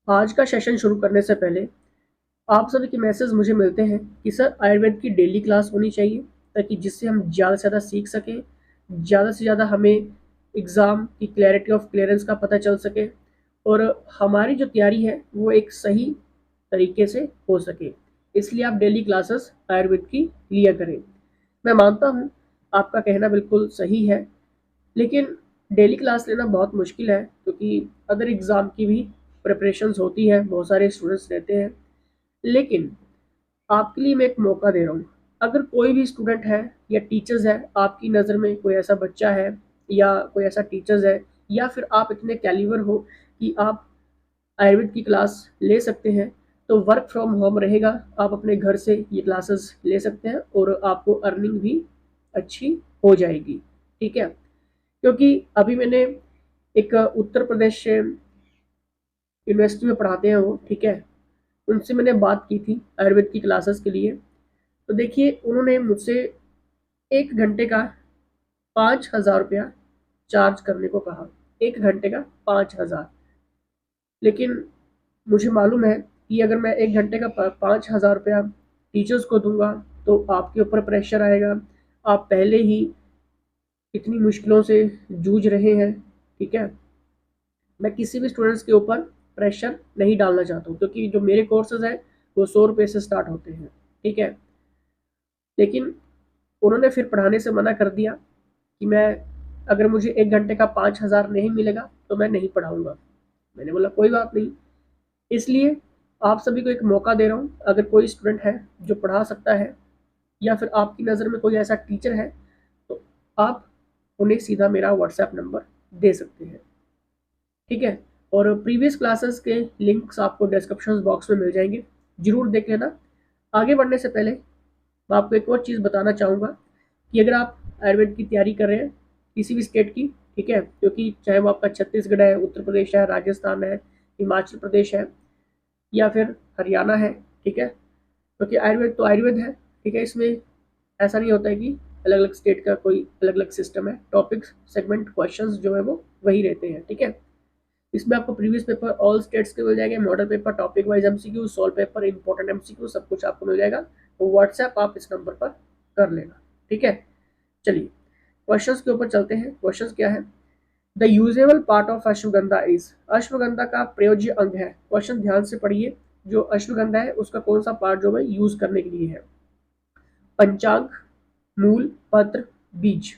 आज का सेशन शुरू करने से पहले आप सभी के मैसेज मुझे मिलते हैं कि सर आयुर्वेद की डेली क्लास होनी चाहिए, ताकि जिससे हम ज़्यादा से ज़्यादा सीख सकें, ज़्यादा से ज़्यादा हमें एग्ज़ाम की क्लैरिटी ऑफ क्लियरेंस का पता चल सके और हमारी जो तैयारी है वो एक सही तरीके से हो सके। इसलिए आप डेली क्लासेस आयुर्वेद की लिया करें। मैं मानता हूँ आपका कहना बिल्कुल सही है, लेकिन डेली क्लास लेना बहुत मुश्किल है, क्योंकि अदर एग्ज़ाम की भी प्रिपरेशंस होती है, बहुत सारे स्टूडेंट्स रहते हैं। लेकिन आपके लिए मैं एक मौका दे रहा हूँ। अगर कोई भी स्टूडेंट है या टीचर्स है, आपकी नज़र में कोई ऐसा बच्चा है या कोई ऐसा टीचर्स है, या फिर आप इतने कैलिबर हो कि आप आयुर्वेद की क्लास ले सकते हैं, तो वर्क फ्रॉम होम रहेगा। आप अपने घर से ये क्लासेस ले सकते हैं और आपको अर्निंग भी अच्छी हो जाएगी। ठीक है? क्योंकि अभी मैंने एक उत्तर प्रदेश से यूनिवर्सिटी में पढ़ाते हैं वो, ठीक है? उनसे मैंने बात की थी आयुर्वेद की क्लासेस के लिए। तो देखिए, उन्होंने मुझसे 1 घंटे का 5,000 रुपया चार्ज करने को कहा। 1 घंटे का 5,000। लेकिन मुझे मालूम है कि अगर मैं 1 घंटे का 5,000 रुपया टीचर्स को दूंगा तो आपके ऊपर प्रेशर आएगा। आप पहले ही इतनी मुश्किलों से जूझ रहे हैं, ठीक है? मैं किसी भी स्टूडेंट्स के ऊपर प्रेशर नहीं डालना चाहता हूँ, क्योंकि जो मेरे कोर्सेज हैं वो 100 रुपये से स्टार्ट होते हैं, ठीक है? लेकिन उन्होंने फिर पढ़ाने से मना कर दिया कि मैं, अगर मुझे 1 घंटे का 5,000 नहीं मिलेगा तो मैं नहीं पढ़ाऊंगा। मैंने बोला कोई बात नहीं। इसलिए आप सभी को एक मौका दे रहा हूँ, अगर कोई स्टूडेंट है जो पढ़ा सकता है या फिर आपकी नज़र में कोई ऐसा टीचर है, तो आप उन्हें सीधा मेरा व्हाट्सएप नंबर दे सकते हैं, ठीक है? और प्रीवियस क्लासेस के लिंक्स आपको डिस्क्रिप्शन बॉक्स में मिल जाएंगे, ज़रूर देख लेना। आगे बढ़ने से पहले मैं आपको एक और चीज़ बताना चाहूँगा कि अगर आप आयुर्वेद की तैयारी कर रहे हैं किसी भी स्टेट की, ठीक है, क्योंकि चाहे वो आपका छत्तीसगढ़ है, उत्तर प्रदेश है, राजस्थान है, हिमाचल प्रदेश है या फिर हरियाणा है, ठीक है, क्योंकि आयुर्वेद तो आयुर्वेद है, ठीक है, इसमें ऐसा नहीं होता है कि अलग अलग स्टेट का कोई अलग अलग सिस्टम है। टॉपिक्स सेगमेंट क्वेश्चंस जो है वो वही रहते हैं, ठीक है। इसमें आपको प्रीवियस पेपर ऑल स्टेट्स के मिल जाएंगे, model paper, topic wise MCQ, solve paper, important MCQ, सब कुछ आपको मिल जाएगा। तो व्हाट्सएप आप इस नंबर पर कर लेना, ठीक है। चलिए क्वेश्चंस के ऊपर चलते हैं। क्वेश्चंस क्या है? The usable part of ashwagandha is, ashwagandha का प्रयोज्य अंग है। क्वेश्चन ध्यान से पढ़िए। जो अश्वगंधा है उसका कौन सा पार्ट जो है यूज करने के लिए है? पंचांग, मूल, पत्र, बीज,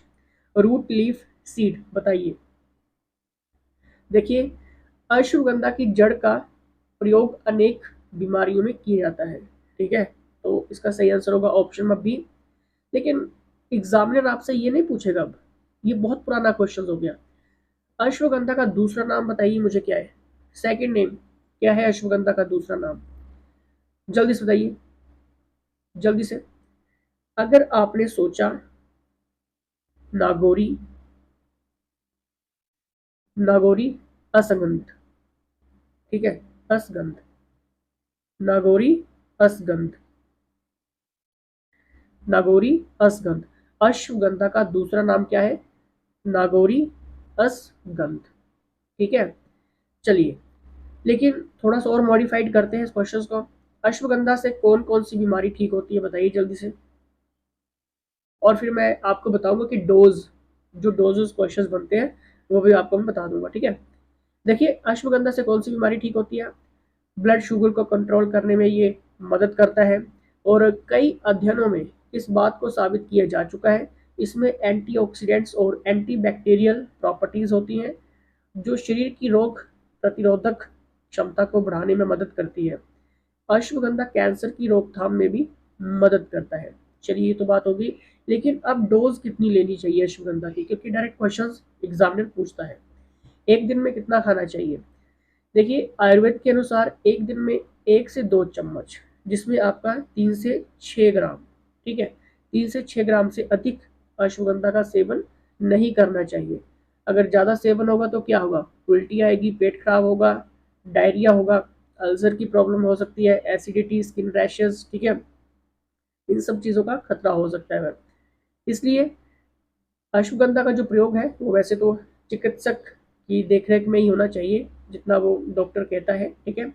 रूट, लीफ, सीड, बताइए। देखिए, अश्वगंधा की जड़ का प्रयोग अनेक बीमारियों में किया जाता है, ठीक है। तो इसका सही आंसर होगा ऑप्शन में बी। लेकिन एग्जामिनर आपसे ये नहीं पूछेगा। अब ये बहुत पुराना क्वेश्चन हो गया। अश्वगंधा का दूसरा नाम बताइए मुझे, क्या है? सेकंड नेम क्या है अश्वगंधा का दूसरा नाम? जल्दी से बताइए, जल्दी से। अगर आपने सोचा नागौरी, नागौरी असंगंध, ठीक है, असगंध, नागौरी असगंध, नागौरी असगंध। अश्वगंधा का दूसरा नाम क्या है? नागौरी असगंध, ठीक है। चलिए, लेकिन थोड़ा सा और मॉडिफाइड करते हैं इस क्वेश्चन को। अश्वगंधा से कौन कौन सी बीमारी ठीक होती है, बताइए जल्दी से। और फिर मैं आपको बताऊंगा कि डोज, जो डोजेस क्वेश्चंस बनते हैं वो भी आपको मैं बता दूंगा, ठीक है। देखिए, अश्वगंधा से कौन सी बीमारी ठीक होती है? ब्लड शुगर को कंट्रोल करने में ये मदद करता है, और कई अध्ययनों में इस बात को साबित किया जा चुका है। इसमें एंटीऑक्सीडेंट्स और एंटीबैक्टीरियल प्रॉपर्टीज होती हैं, जो शरीर की रोग प्रतिरोधक क्षमता को बढ़ाने में मदद करती है। अश्वगंधा कैंसर की रोकथाम में भी मदद करता है। चलिए, ये तो बात होगी। लेकिन अब डोज कितनी लेनी चाहिए अश्वगंधा की, क्योंकि डायरेक्ट क्वेश्चन एग्जामिनर पूछता है। एक दिन में कितना खाना चाहिए? देखिए, आयुर्वेद के अनुसार एक दिन में 1 से 2 चम्मच, जिसमें आपका 3 से 6 ग्राम, ठीक है, 3 से 6 ग्राम से अधिक अश्वगंधा का सेवन नहीं करना चाहिए। अगर ज़्यादा सेवन होगा तो क्या होगा? उल्टी आएगी, पेट खराब होगा, डायरिया होगा, अल्सर की प्रॉब्लम हो सकती है, एसिडिटी, स्किन रैशेस, ठीक है, इन सब चीज़ों का खतरा हो सकता है। इसलिए अश्वगंधा का जो प्रयोग है वो वैसे तो चिकित्सक की देखरेख में ही होना चाहिए, जितना वो डॉक्टर कहता है, ठीक है।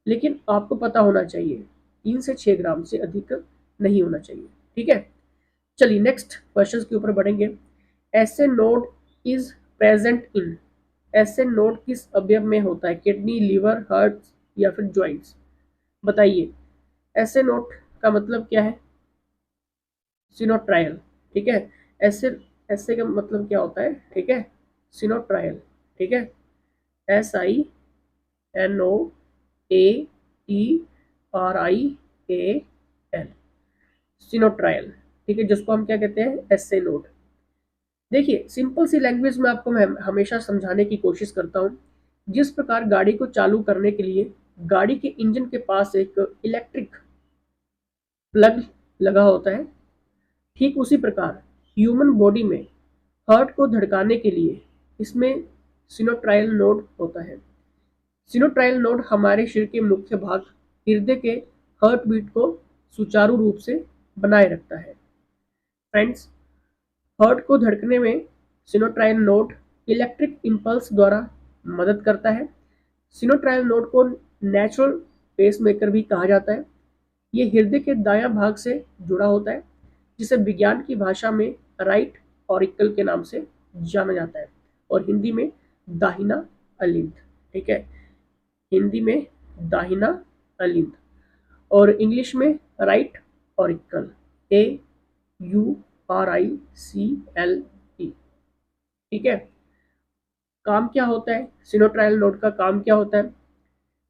लेकिन आपको पता होना चाहिए 3 से 6 ग्राम से अधिक नहीं होना चाहिए, ठीक है। चलिए नेक्स्ट क्वेश्चन के ऊपर बढ़ेंगे। ऐसे नोड इज प्रेजेंट इन, ऐसे नोड किस अवयव में होता है? किडनी, लीवर, हार्ट या फिर ज्वाइंट्स? बताइए ऐसे नोड का मतलब क्या है? सिनोट्रायल, ठीक है। ऐसे ऐसे का मतलब क्या होता है, ठीक है, सिनोट्रायल, ठीक है। SINOATRIAL, सिनोट्रायल, ठीक है, जिसको हम क्या कहते हैं, एसे नोड। देखिए सिंपल सी लैंग्वेज में आपको मैं हमेशा समझाने की कोशिश करता हूँ। जिस प्रकार गाड़ी को चालू करने के लिए गाड़ी के इंजन के पास एक इलेक्ट्रिक प्लग लगा होता है, ठीक उसी प्रकार ह्यूमन बॉडी में हार्ट को धड़काने के लिए इसमें सिनोट्रायल नोड होता है। सिनोट्रायल नोड हमारे शरीर के मुख्य भाग हृदय के हार्ट बीट को सुचारू रूप से बनाए रखता है। फ्रेंड्स, हार्ट को धड़कने में सिनोट्रायल नोड इलेक्ट्रिक इंपल्स द्वारा मदद करता है। सिनोट्रायल नोड को नेचुरल पेसमेकर भी कहा जाता है। ये हृदय के दायां भाग से जुड़ा होता है, जिसे विज्ञान की भाषा में राइट ऑरिकल के नाम से जाना जाता है, और हिंदी में दाहिना अलिंद, ठीक है, हिंदी में दाहिना अलिंद, और इंग्लिश में राइट ऑरिकल, AURICLE, ठीक है। काम क्या होता है, सिनोट्रायल नोड का काम क्या होता है?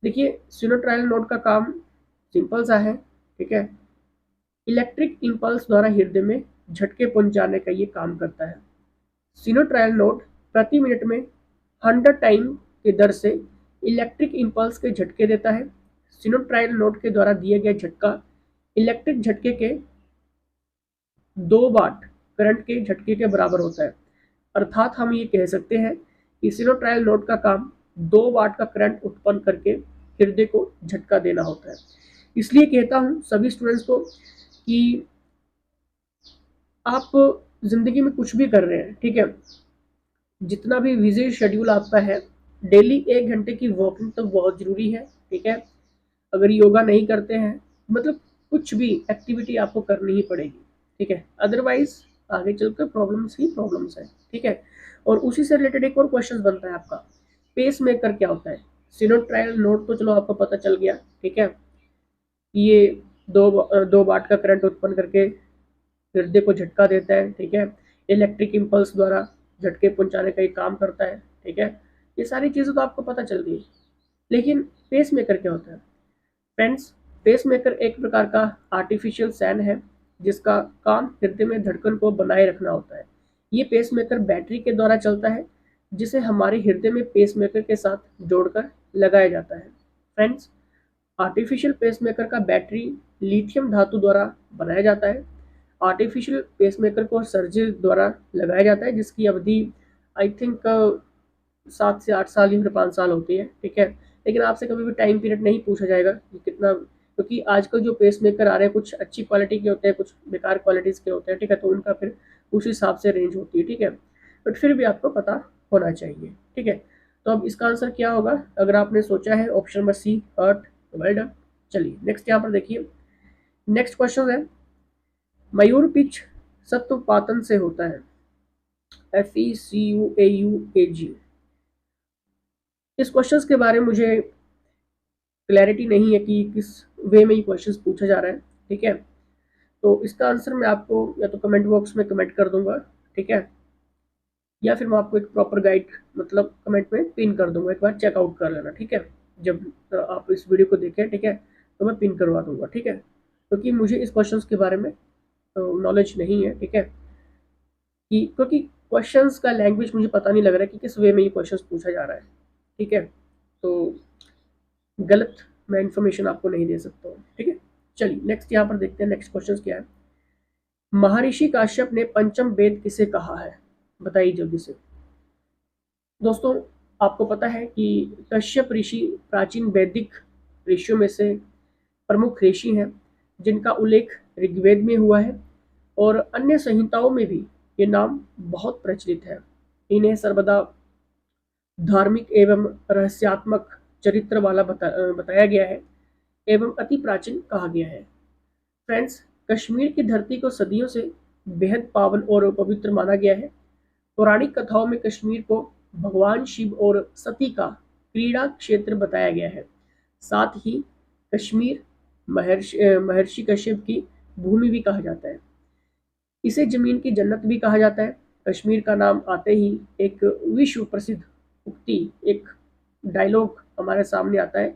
देखिए सिनोट्रायल नोड का काम सिंपल सा है, ठीक है। इलेक्ट्रिक इंपल्स द्वारा हृदय में झटके पहुंचाने का ये काम करता है। सिनोट्रायल नोड प्रति मिनट में 100 टाइम की दर से इलेक्ट्रिक इंपल्स के झटके देता है। सिनोट्रायल नोड के द्वारा दिए गए झटका इलेक्ट्रिक झटके के 2 वाट करंट के झटके के बराबर होता है। अर्थात हम ये कह सकते हैं कि सिनोट्रायल नोड का काम 2 वाट का करंट उत्पन्न करके हृदय को झटका देना होता है। इसलिए कहता हूँ सभी स्टूडेंट्स को कि आप जिंदगी में कुछ भी कर रहे हैं, ठीक है, जितना भी बिजी शेड्यूल आपका है, डेली 1 घंटे की वॉकिंग तो बहुत जरूरी है, ठीक है। अगर योगा नहीं करते हैं, मतलब कुछ भी एक्टिविटी आपको करनी ही पड़ेगी, ठीक है, अदरवाइज आगे चलकर प्रॉब्लम्स ही प्रॉब्लम्स है, ठीक है। और उसी से रिलेटेड एक और क्वेश्चन बनता है आपका, पेस मेकर क्या होता है? सिनोट्रायल नोड तो चलो आपको पता चल गया, ठीक है, ये दो वाट का करंट उत्पन्न करके हृदय को झटका देता है, ठीक है, इलेक्ट्रिक इंपल्स द्वारा झटके पहुंचाने का ये काम करता है, ठीक है। ये सारी चीज़ें तो आपको पता चल गई, लेकिन पेस मेकर क्या होता है? फ्रेंड्स, पेस मेकर एक प्रकार का आर्टिफिशियल सैन है, जिसका काम हृदय में धड़कन को बनाए रखना होता है। ये पेस मेकर बैटरी के द्वारा चलता है, जिसे हमारे हृदय में पेस मेकर के साथ जोड़कर लगाया जाता है। फ्रेंड्स, आर्टिफिशियल पेसमेकर का बैटरी लिथियम धातु द्वारा बनाया जाता है। आर्टिफिशियल पेसमेकर को सर्जरी द्वारा लगाया जाता है, जिसकी अवधि आई थिंक 7 से 8 साल या फिर 5 साल होती है, ठीक है। लेकिन आपसे कभी भी टाइम पीरियड नहीं पूछा जाएगा कि कितना, क्योंकि आजकल जो पेसमेकर आ रहे हैं कुछ अच्छी क्वालिटी के होते हैं, कुछ बेकार क्वालिटीज़ के होते हैं, ठीक है, तो उनका फिर उस हिसाब से रेंज होती है, ठीक है। बट फिर भी आपको पता होना चाहिए, ठीक है। तो अब इसका आंसर क्या होगा? अगर आपने सोचा है option number C, heart, well done. चलिए नेक्स्ट यहाँ पर देखिए, नेक्स्ट क्वेश्चन है, मयूर पिच सत्वपातन से होता है, FECUAUAG। इस क्वेश्चन के बारे में मुझे क्लैरिटी नहीं है कि किस वे में ये क्वेश्चन पूछा जा रहा है, ठीक है। तो इसका आंसर मैं आपको या तो कमेंट बॉक्स में कमेंट कर दूंगा, ठीक है, या फिर मैं आपको एक प्रॉपर गाइड मतलब कमेंट में पिन कर दूंगा, एक बार चेकआउट कर लेना, ठीक है। जब आप इस वीडियो को देखें, ठीक है, तो मैं पिन करवा दूंगा, ठीक है, क्योंकि मुझे इस क्वेश्चन के बारे में नॉलेज नहीं है, ठीक है, कि क्योंकि क्वेश्चंस का लैंग्वेज मुझे पता नहीं लग रहा है कि किस वे में ये क्वेश्चन पूछा जा रहा है, ठीक है, तो गलत मैं इन्फॉर्मेशन आपको नहीं दे सकता हूँ, ठीक है। चलिए नेक्स्ट यहाँ पर देखते हैं, नेक्स्ट क्वेश्चन क्या है। महर्षि काश्यप ने पंचम वेद किसे कहा है? बताइए जल्दी से। दोस्तों, आपको पता है कि कश्यप ऋषि प्राचीन वैदिक ऋषियों में से प्रमुख ऋषि हैं, जिनका उल्लेख ऋग्वेद में हुआ है, और अन्य संहिताओं में भी ये नाम बहुत प्रचलित है। इन्हें सर्वदा धार्मिक एवं रहस्यात्मक चरित्र वाला बताया गया है एवं अति प्राचीन कहा गया है। फ्रेंड्स, कश्मीर की धरती को सदियों से बेहद पावन और पवित्र माना गया है। पौराणिक कथाओं में कश्मीर को भगवान शिव और सती का क्रीड़ा क्षेत्र बताया गया है। साथ ही कश्मीर महर्षि कश्यप की भूमि भी कहा जाता है। इसे जमीन की जन्नत भी कहा जाता है। कश्मीर का नाम आते ही एक विश्व प्रसिद्ध उक्ति, एक डायलॉग हमारे सामने आता है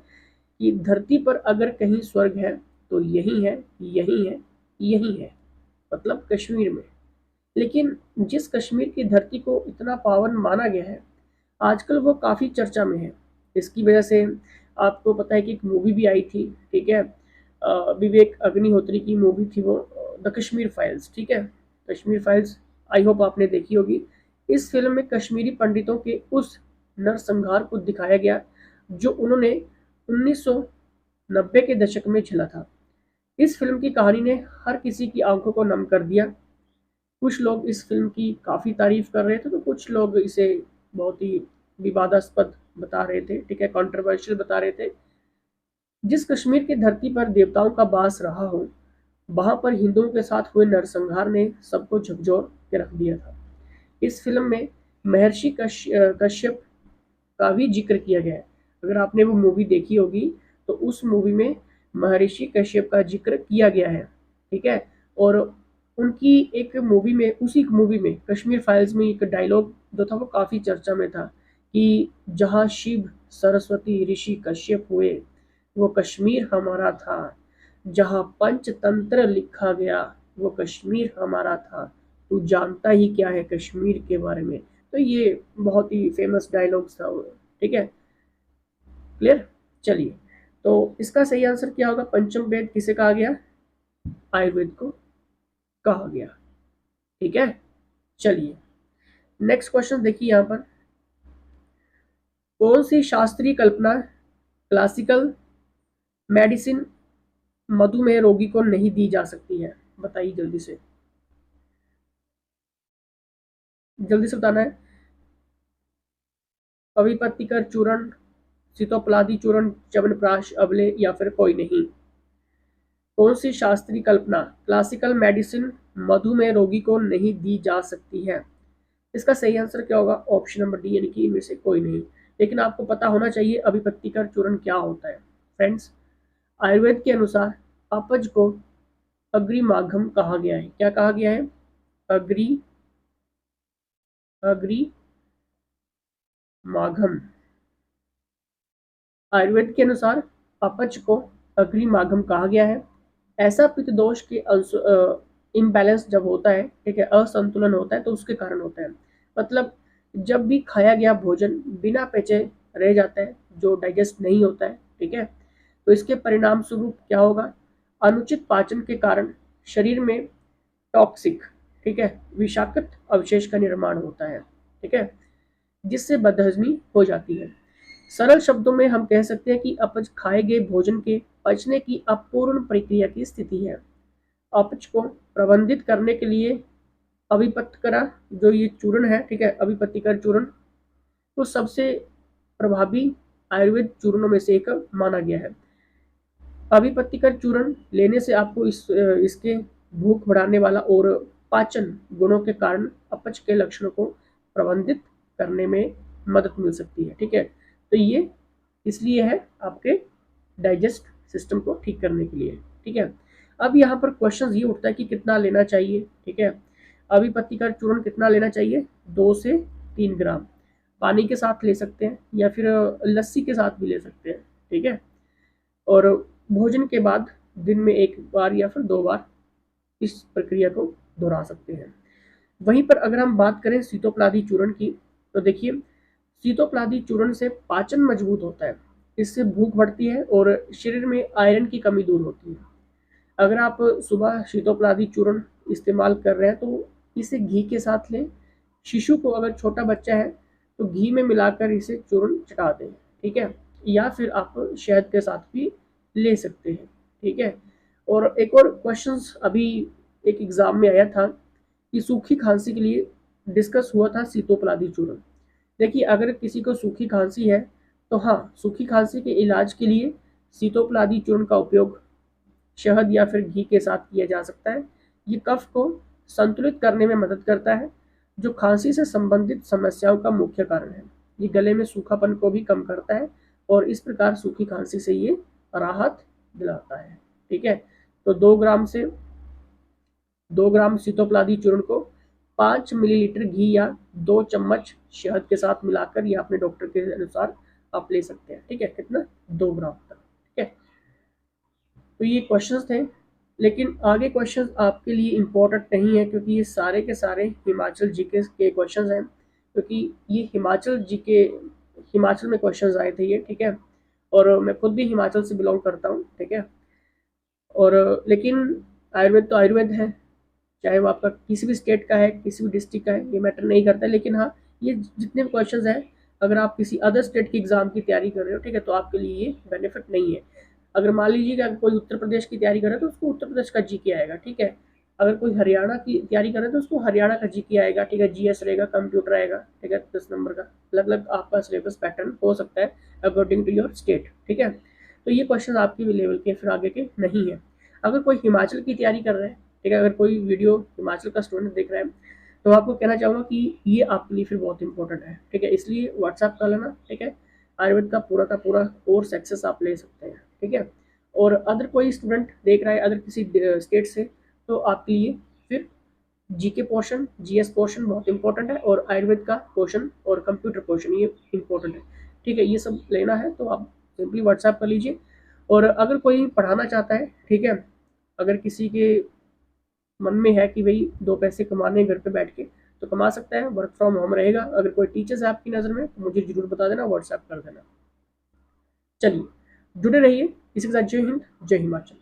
कि धरती पर अगर कहीं स्वर्ग है तो यही है, यही है, यही है, मतलब कश्मीर में। लेकिन जिस कश्मीर की धरती को इतना पावन माना गया है, आजकल वो काफ़ी चर्चा में है। इसकी वजह से आपको पता है कि एक मूवी भी आई थी, ठीक है, विवेक अग्निहोत्री की मूवी थी वो, द कश्मीर फाइल्स, ठीक है, कश्मीर फाइल्स। आई होप आपने देखी होगी। इस फिल्म में कश्मीरी पंडितों के उस नरसंहार को दिखाया गया जो उन्होंने 1990 के दशक में झेला था। इस फिल्म की कहानी ने हर किसी की आंखों को नम कर दिया। कुछ लोग इस फिल्म की काफ़ी तारीफ कर रहे थे, तो कुछ लोग इसे बहुत ही विवादास्पद बता रहे थे, ठीक है, कंट्रोवर्शियल बता रहे थे। जिस कश्मीर की धरती पर देवताओं का वास रहा हो, वहां पर हिंदुओं के साथ हुए नरसंहार ने सबको झकझोर के रख दिया था। इस फिल्म में महर्षि कश्यप का भी जिक्र किया गया है। अगर आपने वो मूवी देखी होगी तो उस मूवी में महर्षि कश्यप का जिक्र किया गया है, ठीक है। और उनकी एक मूवी में, उसी मूवी में कश्मीर फाइल्स में एक डायलॉग जो था वो काफ़ी चर्चा में था कि जहाँ शिव सरस्वती ऋषि कश्यप हुए वो कश्मीर हमारा था, जहाँ पंचतंत्र लिखा गया वो कश्मीर हमारा था, तू जानता ही क्या है कश्मीर के बारे में। तो ये बहुत ही फेमस डायलॉग था, ठीक है, क्लियर। चलिए, तो इसका सही आंसर क्या होगा? पंचम वेद किसे कहा गया? आयुर्वेद को कहा गया, ठीक है। चलिए, नेक्स्ट क्वेश्चन देखिए यहाँ पर, कौन सी शास्त्रीय कल्पना क्लासिकल मेडिसिन मधुमेह रोगी को नहीं दी जा सकती है? बताइए जल्दी से, जल्दी से बताना है। अविपत्तिकर चूर्ण, सीतोपलादी चूर्ण, च्यवनप्राश, अबले या फिर कोई नहीं? कौन सी शास्त्रीय कल्पना क्लासिकल मेडिसिन मधुमेह रोगी को नहीं दी जा सकती है? इसका सही आंसर क्या होगा? ऑप्शन नंबर डी, यानी कि इनमें से कोई नहीं। लेकिन आपको पता होना चाहिए अभिपत्तिकर चूर्ण क्या होता है। फ्रेंड्स, आयुर्वेद के अनुसार अपच को अग्रिमाघम कहा गया है। क्या कहा गया है? अग्रिमाघम। आयुर्वेद के अनुसार अपच को अग्रिमाघम कहा गया है। ऐसा पित्त दोष के इम्बैलेंस जब होता है, ठीक है, असंतुलन होता है, तो उसके कारण होता है। मतलब जब भी खाया गया भोजन बिना पचे रह जाता है, जो डाइजेस्ट नहीं होता है, ठीक है, तो इसके परिणाम स्वरूप क्या होगा? अनुचित पाचन के कारण शरीर में टॉक्सिक, ठीक है, विषाक्त अवशेष का निर्माण होता है, ठीक है, जिससे बदहजमी हो जाती है। सरल शब्दों में हम कह सकते हैं कि अपच खाए गए भोजन के पचने की अपूर्ण प्रक्रिया की स्थिति है। अपच को प्रबंधित करने के लिए अभिपत्तिकरा जो ये चूर्ण है, ठीक है, अभिपत्तिकर चूर्ण, तो सबसे प्रभावी आयुर्वेद चूर्णों में से एक माना गया है। अभिपत्तिकर चूर्ण लेने से आपको इसके भूख बढ़ाने वाला और पाचन गुणों के कारण अपच के लक्षणों को प्रबंधित करने में मदद मिल सकती है, ठीक है। तो ये इसलिए है आपके डाइजेस्ट सिस्टम को ठीक करने के लिए, ठीक है। अब यहाँ पर क्वेश्चन ये उठता है कि कितना लेना चाहिए, ठीक है। अभिपत्तिकर चूर्ण कितना लेना चाहिए? 2 से 3 ग्राम। पानी के साथ ले सकते हैं या फिर लस्सी के साथ भी ले सकते हैं, ठीक है। और भोजन के बाद दिन में 1 बार या फिर 2 बार इस प्रक्रिया को दोहरा सकते हैं। वहीं पर अगर हम बात करें सीतोपलादी चूर्ण की, तो देखिए, सीतोपलादी चूर्ण से पाचन मजबूत होता है, इससे भूख बढ़ती है और शरीर में आयरन की कमी दूर होती है। अगर आप सुबह सीतोपलादी चूर्ण इस्तेमाल कर रहे हैं तो इसे घी के साथ लें। शिशु को, अगर छोटा बच्चा है तो घी में मिलाकर इसे चूर्ण चटा दें, ठीक है, या फिर आप शहद के साथ भी ले सकते हैं, ठीक है। और एक और क्वेश्चंस अभी एक एग्जाम में आया था कि सूखी खांसी के लिए डिस्कस हुआ था सीतोपलादी चूर्ण। देखिए, अगर किसी को सूखी खांसी है तो हाँ, सूखी खांसी के इलाज के लिए सीतोपलादी चूर्ण का उपयोग शहद या फिर घी के साथ किया जा सकता है। ये कफ को संतुलित करने में मदद करता है, जो खांसी से संबंधित समस्याओं का मुख्य कारण है। ये गले में सूखापन को भी कम करता है और इस प्रकार सूखी खांसी से ये राहत दिलाता है। ठीक है, तो 2 ग्राम सीतोपलादी चूर्ण को 5 मिलीलीटर घी या 2 चम्मच शहद के साथ मिलाकर या अपने डॉक्टर के अनुसार आप ले सकते हैं। ठीक है, कितना? 2 ग्राम तक। ठीक है, तो ये क्वेश्चंस थे, लेकिन आगे क्वेश्चंस आपके लिए इम्पोर्टेंट नहीं है क्योंकि ये सारे के सारे हिमाचल जीके के क्वेश्चंस हैं, क्योंकि ये हिमाचल में क्वेश्चंस आए थे ये। ठीक है, और मैं खुद भी हिमाचल से बिलोंग करता हूँ। ठीक है, और लेकिन आयुर्वेद तो आयुर्वेद है, चाहे वो आपका किसी भी स्टेट का है, किसी भी डिस्ट्रिक्ट का है, ये मैटर नहीं करता। लेकिन हाँ, ये जितने भी क्वेश्चंस हैं, अगर आप किसी अदर स्टेट की एग्जाम की तैयारी कर रहे हो, ठीक है, तो आपके लिए ये बेनिफिट नहीं है। अगर मान लीजिए कि अगर कोई उत्तर प्रदेश की तैयारी कर रहा है तो उसको उत्तर प्रदेश का जीके आएगा। ठीक है, अगर कोई हरियाणा की तैयारी कर रहा है तो उसको हरियाणा का जीके आएगा। ठीक है, जीएस रहेगा, कंप्यूटर आएगा। ठीक है, 10 नंबर का अलग अलग आपका सिलेबस पैटर्न हो सकता है अकॉर्डिंग टू योर स्टेट। ठीक है, तो ये क्वेश्चन आपके भी लेवल के फिर आगे के नहीं है। अगर कोई हिमाचल की तैयारी कर रहा है, ठीक है, अगर कोई वीडियो हिमाचल का स्टूडेंट देख रहा है, तो आपको कहना चाहूँगा कि ये आपके लिए फिर बहुत इंपॉर्टेंट है। ठीक है, इसलिए व्हाट्सएप कर लेना। ठीक है, आयुर्वेद का पूरा कोर्स एक्सेस आप ले सकते हैं। ठीक है, और अदर कोई स्टूडेंट देख रहा है अदर किसी स्टेट से, तो आपके लिए फिर जीके पोर्शन, जीएस पोर्शन बहुत इंपॉर्टेंट है, और आयुर्वेद का पोर्शन और कंप्यूटर पोर्शन ये इंपॉर्टेंट है। ठीक है, ये सब लेना है तो आप सिंपली व्हाट्सएप कर लीजिए। और अगर कोई पढ़ाना चाहता है, ठीक है, अगर किसी के मन में है कि भाई 2 पैसे कमाने घर पे बैठ के, तो कमा सकता है, वर्क फ्रॉम होम रहेगा। अगर कोई टीचर्स है आपकी नज़र में तो मुझे ज़रूर बता देना, व्हाट्सएप कर देना। चलिए, जुड़े रहिए। इसी के साथ जय हिंद, जय हिमाचल।